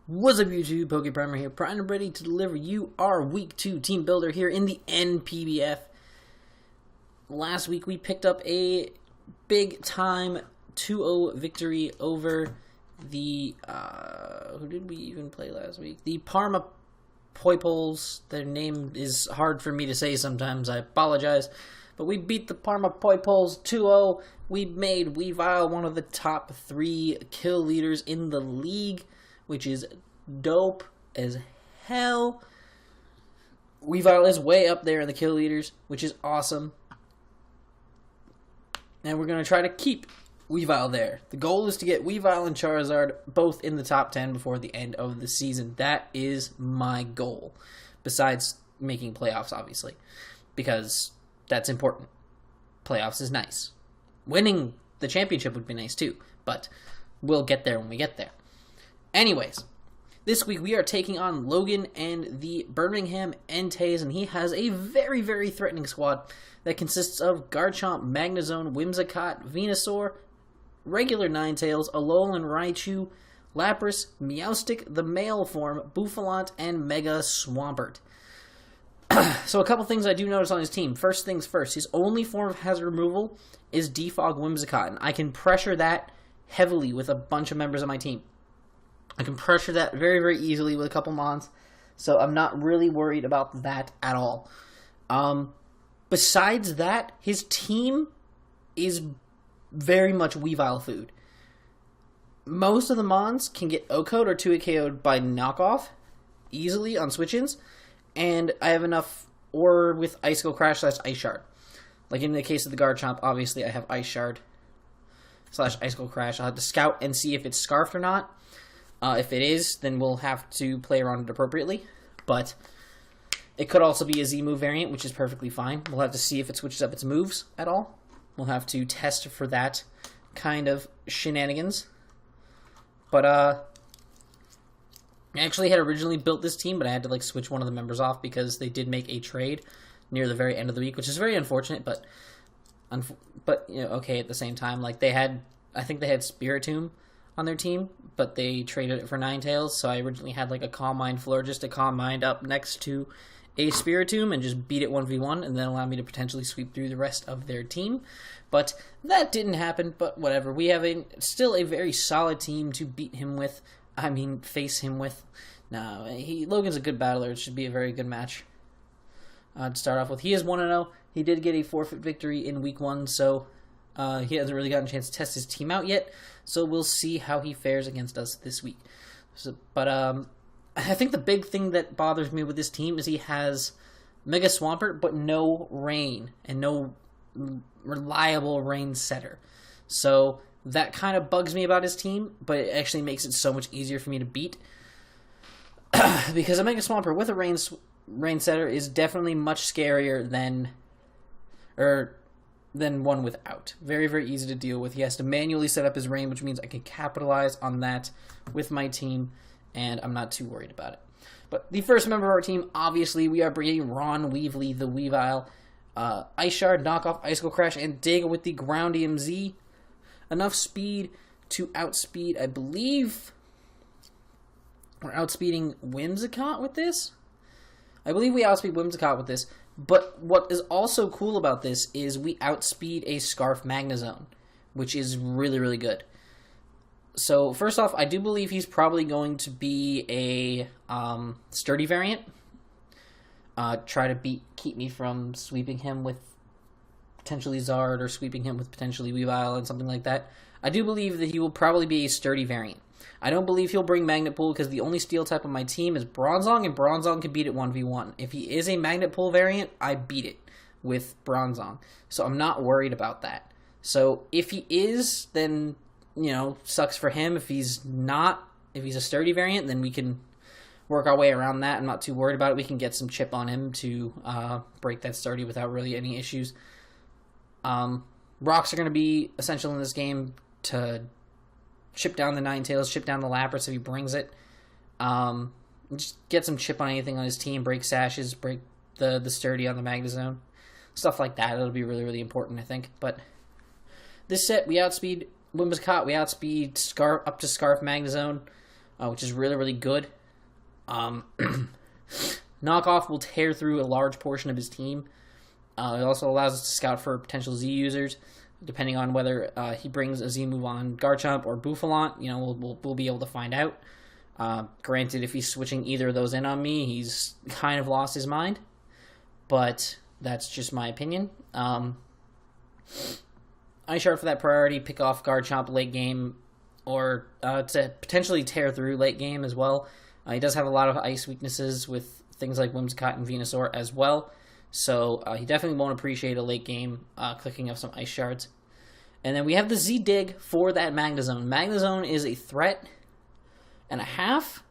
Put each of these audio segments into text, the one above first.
What's up YouTube, PokePrimer here, primed and ready to deliver you our Week 2 Team Builder here in the NPBF. Last week we picked up a big time 2-0 victory over the, who did we even play last week? The Parma Poipoles. Their name is hard for me to say sometimes, I apologize. But we beat the Parma Poipoles 2-0. We made Weavile one of the top 3 kill leaders in the league, which is dope as hell. Weavile is way up there in the kill leaders, which is awesome. And we're going to try to keep Weavile there. The goal is to get Weavile and Charizard both in the top 10 before the end of the season. That is my goal. Besides making playoffs, obviously. Because that's important. Playoffs is nice. Winning the championship would be nice too. But we'll get there when we get there. Anyways, this week we are taking on Logan and the Birmingham Enteis, and he has a very, very threatening squad that consists of Garchomp, Magnezone, Whimsicott, Venusaur, regular Ninetales, Alolan Raichu, Lapras, Meowstic, the male form, Bouffalant, and Mega Swampert. So a couple things I do notice on his team. First things first, his only form of hazard removal is Defog Whimsicott, and I can pressure that heavily with a bunch of members of my team. I can pressure that very, very easily with a couple mons, so I'm not really worried about that at all. Besides that, his team is very much Weavile food. Most of the mons can get O-Code or 2-hit KO'd by knockoff easily on switch-ins, and I have enough, or with Icicle Crash / Ice Shard. Like in the case of the Garchomp, obviously I have Ice Shard / Icicle Crash. I'll have to scout and see if it's Scarfed or not. If it is, then we'll have to play around it appropriately. But it could also be a Z-move variant, which is perfectly fine. We'll have to see if it switches up its moves at all. We'll have to test for that kind of shenanigans. But, I actually had originally built this team, but I had to, switch one of the members off because they did make a trade near the very end of the week, which is very unfortunate, but okay at the same time. I think they had Spiritomb on their team, but they traded it for Ninetales, so I originally had a Calm Mind Florges to Calm Mind up next to a Spiritomb and just beat it 1v1 and then allow me to potentially sweep through the rest of their team. But that didn't happen, but whatever. We have still a very solid team to beat him with. Face him with. No, Logan's a good battler. It should be a very good match to start off with. He is 1-0. He did get a forfeit victory in week 1, so he hasn't really gotten a chance to test his team out yet, so we'll see how he fares against us this week. But I think the big thing that bothers me with this team is he has Mega Swampert, but no rain, and no reliable rain setter. So that kind of bugs me about his team, but it actually makes it so much easier for me to beat. Because a Mega Swampert with a rain setter is definitely much scarier than one without. Very, very easy to deal with. He has to manually set up his rain, which means I can capitalize on that with my team, and I'm not too worried about it. But the first member of our team, obviously, we are bringing Ron Weasley, the Weavile. Ice Shard, Knockoff, Icicle Crash, and Dig with the Groundium Z. Enough speed to outspeed, I believe, we're outspeeding Whimsicott with this. I believe we outspeed Whimsicott with this. But what is also cool about this is we outspeed a Scarf Magnezone, which is really, really good. So, first off, I do believe he's probably going to be a Sturdy variant. Try to keep me from sweeping him with potentially Zard or sweeping him with potentially Weavile and something like that. I do believe that he will probably be a Sturdy variant. I don't believe he'll bring Magnet Pull because the only Steel type on my team is Bronzong, and Bronzong can beat it 1v1. If he is a Magnet Pull variant, I beat it with Bronzong. So I'm not worried about that. So if he is, then, sucks for him. If he's not, if he's a Sturdy variant, then we can work our way around that. I'm not too worried about it. We can get some chip on him to break that Sturdy without really any issues. Rocks are going to be essential in this game to chip down the Ninetales, chip down the Lapras if he brings it. Just get some chip on anything on his team, break Sashes, break the Sturdy on the Magnezone. Stuff like that. It'll be really, really important, I think. But this set, we outspeed Whimsicott, we outspeed Scarf up to Scarf Magnezone. which is really, really good. Knockoff will tear through a large portion of his team. It also allows us to scout for potential Z users, depending on whether he brings a Z move on Garchomp or Bouffalant. You know, we'll be able to find out. Granted, if he's switching either of those in on me, he's kind of lost his mind. But that's just my opinion. Ice Shard for that priority, pick off Garchomp late game, or to potentially tear through late game as well. He does have a lot of ice weaknesses with things like Whimsicott and Venusaur as well. So he definitely won't appreciate a late game clicking up some Ice Shards. And then we have the Z-Dig for that Magnezone. Magnezone is a threat and a half.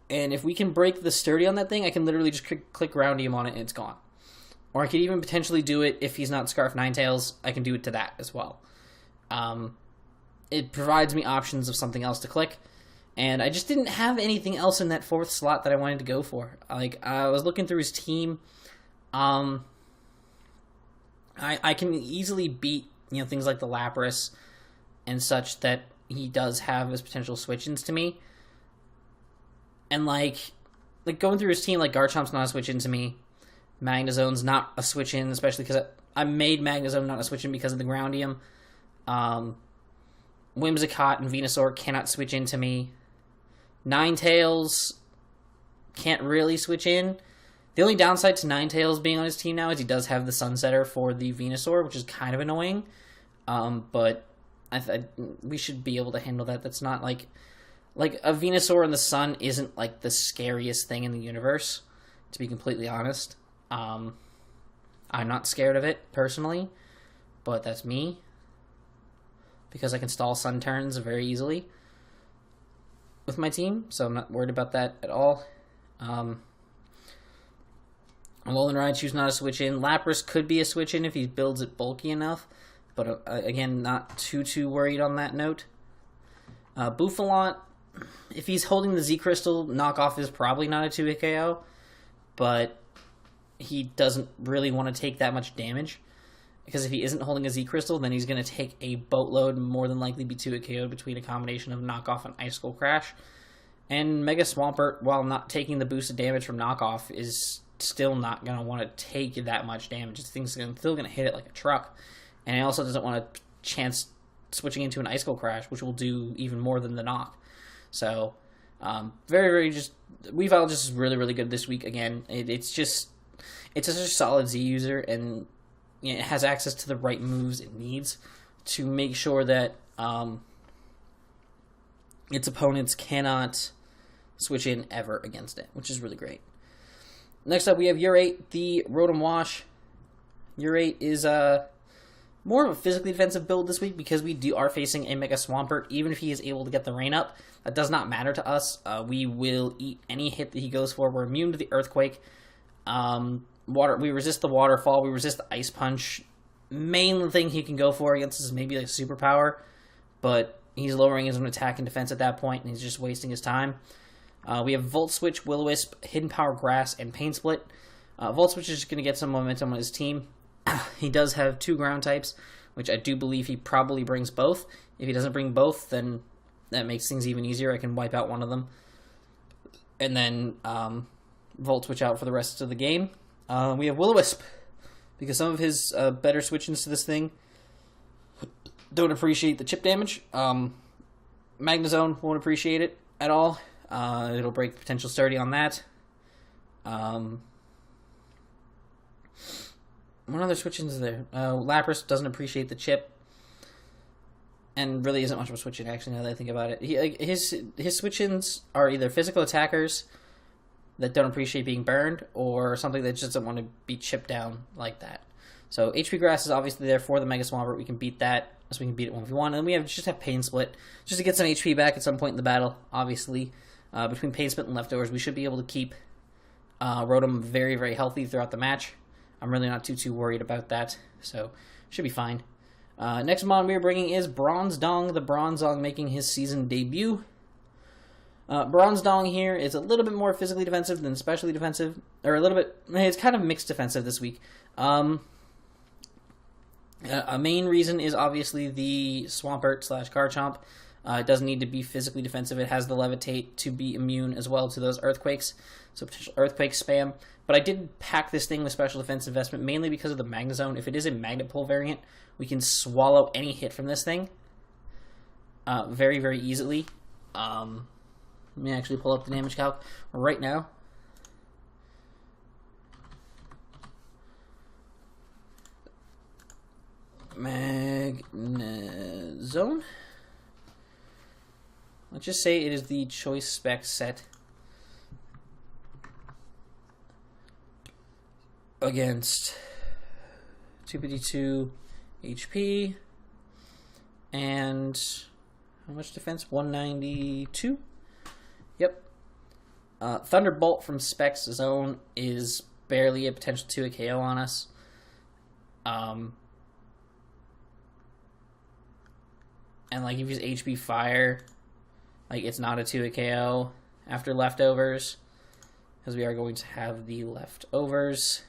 And if we can break the sturdy on that thing, I can literally just click Roundium on it and it's gone. Or I could even potentially do it if he's not Scarf Ninetales. I can do it to that as well. It provides me options of something else to click. And I just didn't have anything else in that fourth slot that I wanted to go for. Like, I was looking through his team. I can easily beat, you know, things like the Lapras and such that he does have as potential switch-ins to me. And like going through his team, like Garchomp's not a switch-in to me. Magnezone's not a switch-in, especially because I made Magnezone not a switch-in because of the Groundium. Whimsicott and Venusaur cannot switch into me. Ninetales can't really switch in. The only downside to Ninetales being on his team now is he does have the Sunsetter for the Venusaur, which is kind of annoying. But we should be able to handle that. That's not like a Venusaur in the sun isn't like the scariest thing in the universe, to be completely honest. I'm not scared of it personally, but that's me, because I can stall sun turns very easily with my team, so I'm not worried about that at all. Alolan Raichu's not a switch-in. Lapras could be a switch-in if he builds it bulky enough, but again, not too worried on that note. Bouffalant, if he's holding the Z-Crystal, Knockoff is probably not a 2-hit KO, but he doesn't really want to take that much damage, because if he isn't holding a Z-Crystal, then he's going to take a boatload and more than likely be 2-hit KO'd between a combination of Knockoff and Ice Skull Crash. And Mega Swampert, while not taking the boosted damage from Knockoff, is still not going to want to take that much damage. This thing's still going to hit it like a truck. And he also doesn't want to chance switching into an Ice Skull Crash, which will do even more than the knock. So, Weavile just is really, really good this week again. It's just a solid Z user, and you know, it has access to the right moves it needs to make sure that its opponents cannot switch in ever against it, which is really great. Next up, we have Urate, the Rotom Wash. Urate is more of a physically defensive build this week because we are facing a Mega Swampert. Even if he is able to get the rain up, that does not matter to us. We will eat any hit that he goes for. We're immune to the Earthquake. We resist the Waterfall. We resist the Ice Punch. Main thing he can go for against us is maybe like Superpower, but he's lowering his own attack and defense at that point, and he's just wasting his time. We have Volt Switch, Will-O-Wisp, Hidden Power Grass, and Pain Split. Volt Switch is just going to get some momentum on his team. He does have 2 ground types, which I do believe he probably brings both. If he doesn't bring both, then that makes things even easier. I can wipe out one of them. And then Volt Switch out for the rest of the game. We have Will-O-Wisp, because some of his better switch-ins to this thing don't appreciate the chip damage. Magnezone won't appreciate it at all. It'll break potential sturdy on that. What other switch-ins is there? Lapras doesn't appreciate the chip, and really isn't much of a switch-in, actually, now that I think about it. His switch-ins are either physical attackers that don't appreciate being burned, or something that just doesn't want to be chipped down like that. So HP Grass is obviously there for the Mega Swampert. We can beat that, so we can beat it 1v1. And then we just have Pain Split, just to get some HP back at some point in the battle, obviously. Between Pain Split and Leftovers, we should be able to keep Rotom very, very healthy throughout the match. I'm really not too worried about that, so should be fine. Next mon we are bringing is Bronzong, the Bronzong making his season debut. Bronzong here is a little bit more physically defensive than specially defensive, or it's kind of mixed defensive this week. A main reason is obviously the Swampert / Garchomp. It doesn't need to be physically defensive. It has the Levitate to be immune as well to those Earthquakes, so potential Earthquake spam. But I did pack this thing with Special Defense Investment, mainly because of the Magnet Zone. If it is a Magnet Pull variant, we can swallow any hit from this thing very, very easily. Let me actually pull up the damage calc right now. Magnet Zone. Let's just say it is the choice spec set against 252 HP and how much defense? 192. Yep. Thunderbolt from Specs Zone is barely a potential 2 KO on us. And like if you use HP Fire, like it's not a 2 KO after leftovers, because we are going to have the leftovers.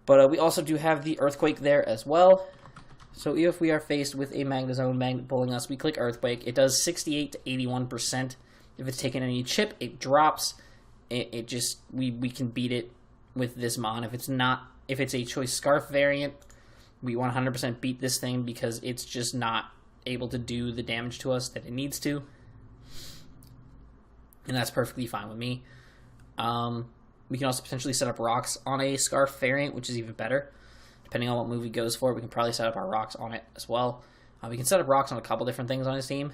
But we also do have the Earthquake there as well. So if we are faced with a Magnet Zone magnet pulling us, we click Earthquake. It does 68 to 81%. If it's taken any chip, it drops. It just we can beat it with this mon. If it's a choice Scarf variant, we 100% beat this thing because it's just not able to do the damage to us that it needs to. And that's perfectly fine with me. We can also potentially set up rocks on a Scarf variant, which is even better. Depending on what move he goes for, we can probably set up our rocks on it as well. We can set up rocks on a couple different things on his team,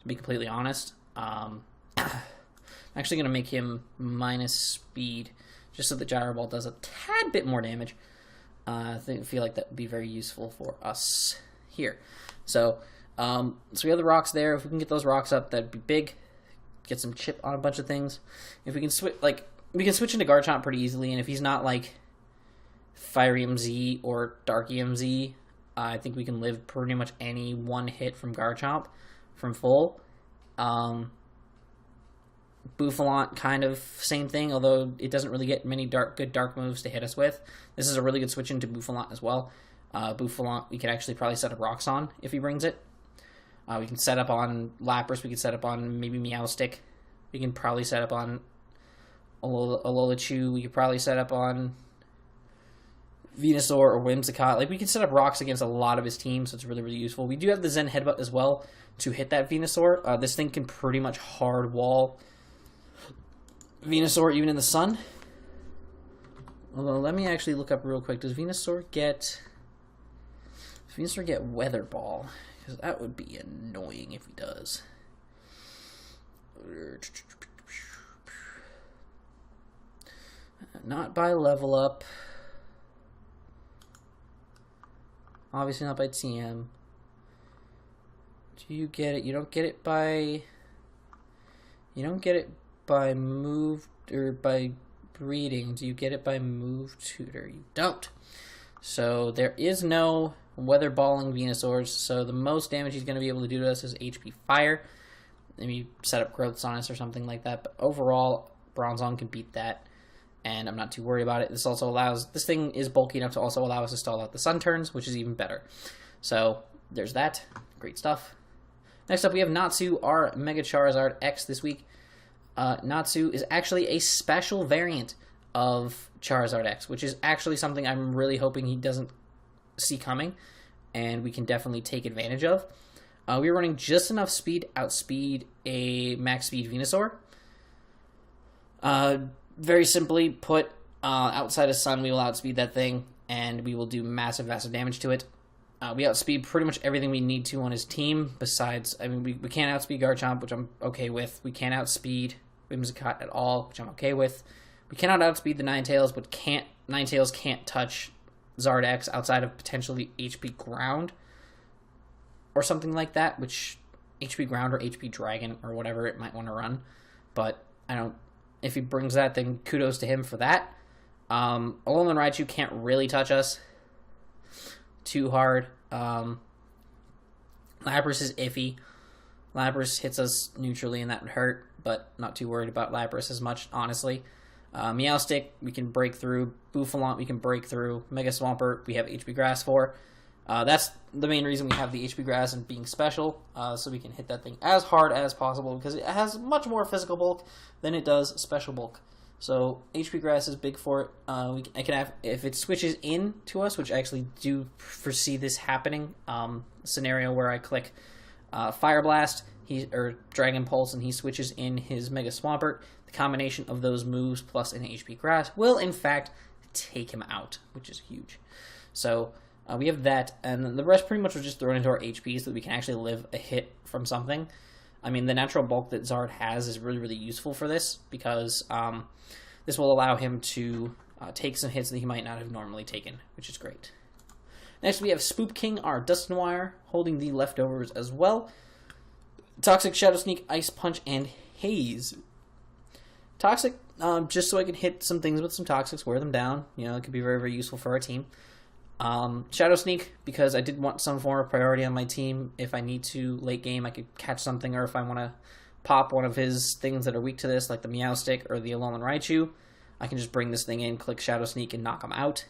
to be completely honest. I'm actually going to make him minus speed, just so the Gyro Ball does a tad bit more damage. I feel like that would be very useful for us here. So we have the rocks there. If we can get those rocks up, that'd be big. Get some chip on a bunch of things. If we can switch, we can switch into Garchomp pretty easily, and if he's not like Fire EMZ or Dark EMZ, I think we can live pretty much any one hit from Garchomp from full. Bouffalant, kind of same thing, although it doesn't really get many good dark moves to hit us with. This is a really good switch into Bouffalant as well. Bouffalant, we could actually probably set up rocks on if he brings it. We can set up on Lapras, we can set up on maybe Meowstic. We can probably set up on Alola-Chew. We could probably set up on Venusaur or Whimsicott. Like, we can set up rocks against a lot of his team, so it's really, really useful. We do have the Zen Headbutt as well to hit that Venusaur. This thing can pretty much hard wall Venusaur even in the sun. Although, let me actually look up real quick. Does Venusaur get Weather Ball? Because that would be annoying if he does. Not by level up. Obviously not by TM. Do you get it? You don't get it by... You don't get it by move or by breeding. Do you get it by move tutor? You don't. So there is no weather balling Venusaurs. So the most damage he's going to be able to do to us is HP Fire. Maybe set up growths on us or something like that. But overall, Bronzong can beat that. And I'm not too worried about it. This also allows... This thing is bulky enough to also allow us to stall out the Sun turns, which is even better. So there's that. Great stuff. Next up, we have Natsu, our Mega Charizard X this week. Natsu is actually a special variant of Charizard X, which is actually something I'm really hoping he doesn't see coming, and we can definitely take advantage of. We're running just enough speed, outspeed a max speed Venusaur. Very simply put, outside of Sun, we will outspeed that thing, and we will do massive, massive damage to it. We outspeed pretty much everything we need to on his team, besides, I mean, we can't outspeed Garchomp, which I'm okay with. We can't outspeed Whimsicott at all, which I'm okay with. We cannot outspeed the Ninetales, but Ninetales can't touch Zard X outside of potentially HP Ground or something like that, which HP Ground or HP Dragon or whatever it might want to run. But I don't... If he brings that, then kudos to him for that. Alolan Raichu can't really touch us too hard. Lapras is iffy. Lapras hits us neutrally and that would hurt, but not too worried about Lapras as much, honestly. Meowstic, we can break through. Bouffalant, we can break through. Mega Swampert, we have HP Grass for. That's the main reason we have the HP Grass and being special, so we can hit that thing as hard as possible, because it has much more physical bulk than it does special bulk. So HP Grass is big for it. I can have, if it switches in to us, which I actually do foresee this happening, scenario where I click Fire Blast, or Dragon Pulse, and he switches in his Mega Swampert. The combination of those moves plus an HP Grass will, in fact, take him out, which is huge. So we have that, and then the rest pretty much was just thrown into our HP so that we can actually live a hit from something. I mean, the natural bulk that Zard has is really, really useful for this, because this will allow him to take some hits that he might not have normally taken, which is great. Next, we have Spook King, our Dusknoir, holding the leftovers as well. Toxic, Shadow Sneak, Ice Punch, and Haze. Toxic, just so I can hit some things with some Toxics, wear them down. You know, it could be very, very useful for our team. Shadow Sneak, because I did want some form of priority on my team. If I need to, late game, I could catch something, or if I want to pop one of his things that are weak to this, like the Meowstic or the Alolan Raichu, I can just bring this thing in, click Shadow Sneak, and knock him out.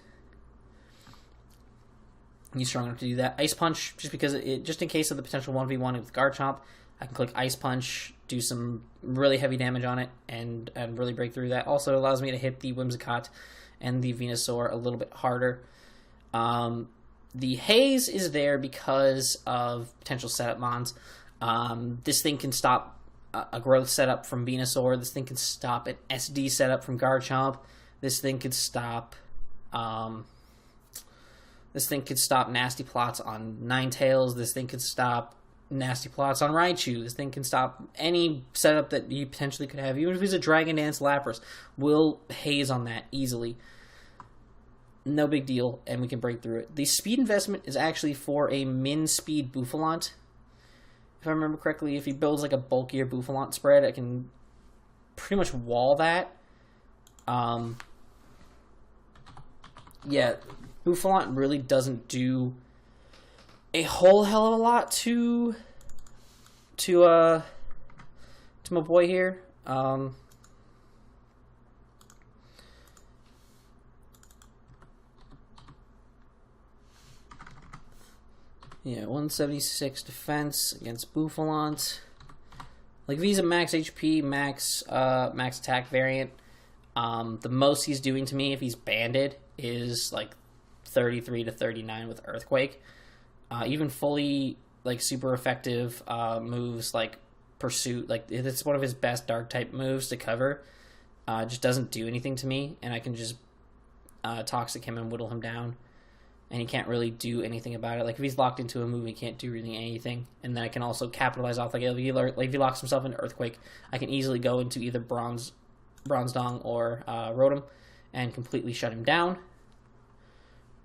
He's strong enough to do that. Ice Punch, just because just in case of the potential 1v1 with Garchomp, I can click Ice Punch, do some really heavy damage on it, and really break through that. Also, it allows me to hit the Whimsicott and the Venusaur a little bit harder. The Haze is there because of potential setup mons. This thing can stop a growth setup from Venusaur. This thing can stop an SD setup from Garchomp. This thing could stop nasty plots on Ninetales. This thing could stop nasty plots on Raichu. This thing can stop any setup that you potentially could have. Even if he's a Dragon Dance Lapras, we'll Haze on that easily. No big deal, and we can break through it. The speed investment is actually for a min-speed Bouffalant. If I remember correctly, if he builds like a bulkier Bouffalant spread, I can pretty much wall that. Yeah, Bouffalant really doesn't do a whole hell of a lot to my boy here. Yeah, 176 defense against Bouffalant. Like, if he's a max HP, max attack variant, the most he's doing to me if he's banded is like 33 to 39 with Earthquake. Even fully, like, super effective moves like Pursuit, like, it's one of his best dark type moves to cover. Just doesn't do anything to me, and I can just Toxic him and whittle him down. And he can't really do anything about it. Like, if he's locked into a move, he can't do really anything. And then I can also capitalize off, like if he locks himself into Earthquake, I can easily go into either Bronze Dong or Rotom and completely shut him down,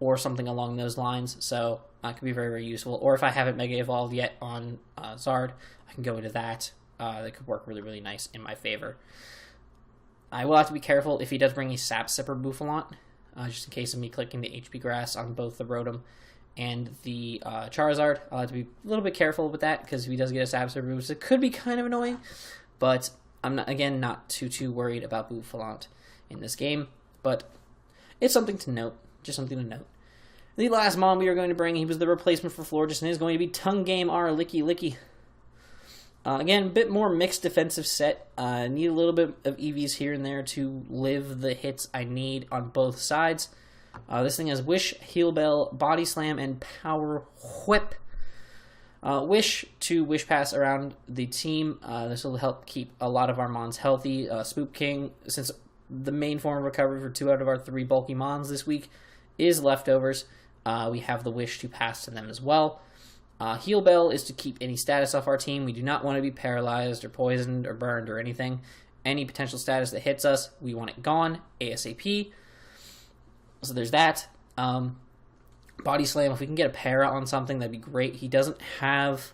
or something along those lines. So that could be very, very useful. Or if I haven't Mega Evolved yet on Zard, I can go into that. That could work really, really nice in my favor. I will have to be careful if he does bring a Sap Sipper Bouffalant. Just in case of me clicking the HP Grass on both the Rotom and the Charizard. I'll have to be a little bit careful with that, because if he does get a Sap Sipper boost, it could be kind of annoying. But I'm not too worried about Bouffalant in this game. But it's something to note. Just something to note. The last Mon we are going to bring, he was the replacement for Florges, and is going to be Tongue Game R Licky. Again, a bit more mixed defensive set. Need a little bit of EVs here and there to live the hits I need on both sides. This thing has Wish, Heal Bell, Body Slam, and Power Whip. Wish to Wish Pass around the team. This will help keep a lot of our Mons healthy. Spook King, since the main form of recovery for 2 out of our 3 bulky Mons this week is leftovers, we have the Wish to pass to them as well. Heal Bell is to keep any status off our team. We do not want to be paralyzed or poisoned or burned or anything. Any potential status that hits us, we want it gone ASAP. So there's that. Body Slam, if we can get a para on something, that'd be great. He doesn't have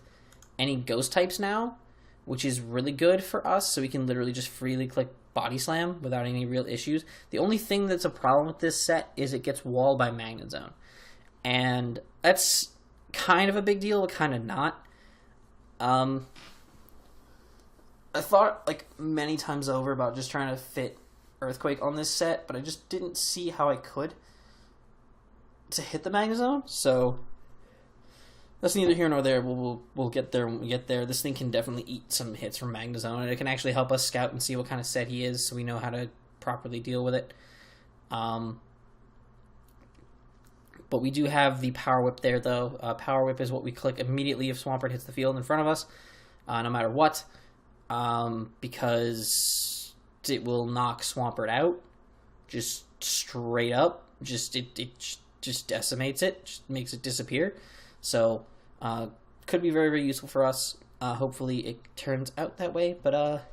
any ghost types now, which is really good for us, so we can literally just freely click Body Slam without any real issues. The only thing that's a problem with this set is it gets walled by Magnet Zone. And that's kind of a big deal, but kind of not. I thought like many times over about just trying to fit Earthquake on this set, but I just didn't see how I could to hit the Magnezone. So that's neither here nor there. We'll get there when we get there. This thing can definitely eat some hits from Magnezone, and it can actually help us scout and see what kind of set he is, so we know how to properly deal with it. But we do have the Power Whip there, though. Power Whip is what we click immediately if Swampert hits the field in front of us, no matter what, because it will knock Swampert out, just straight up. It just decimates it, just makes it disappear. So, could be very, very useful for us. Hopefully it turns out that way, but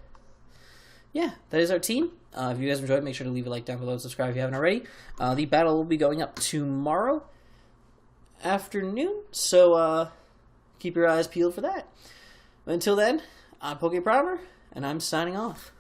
yeah, that is our team. If you guys enjoyed, make sure to leave a like down below and subscribe if you haven't already. The battle will be going up tomorrow afternoon, so keep your eyes peeled for that. Until then, I'm PokePrimer, and I'm signing off.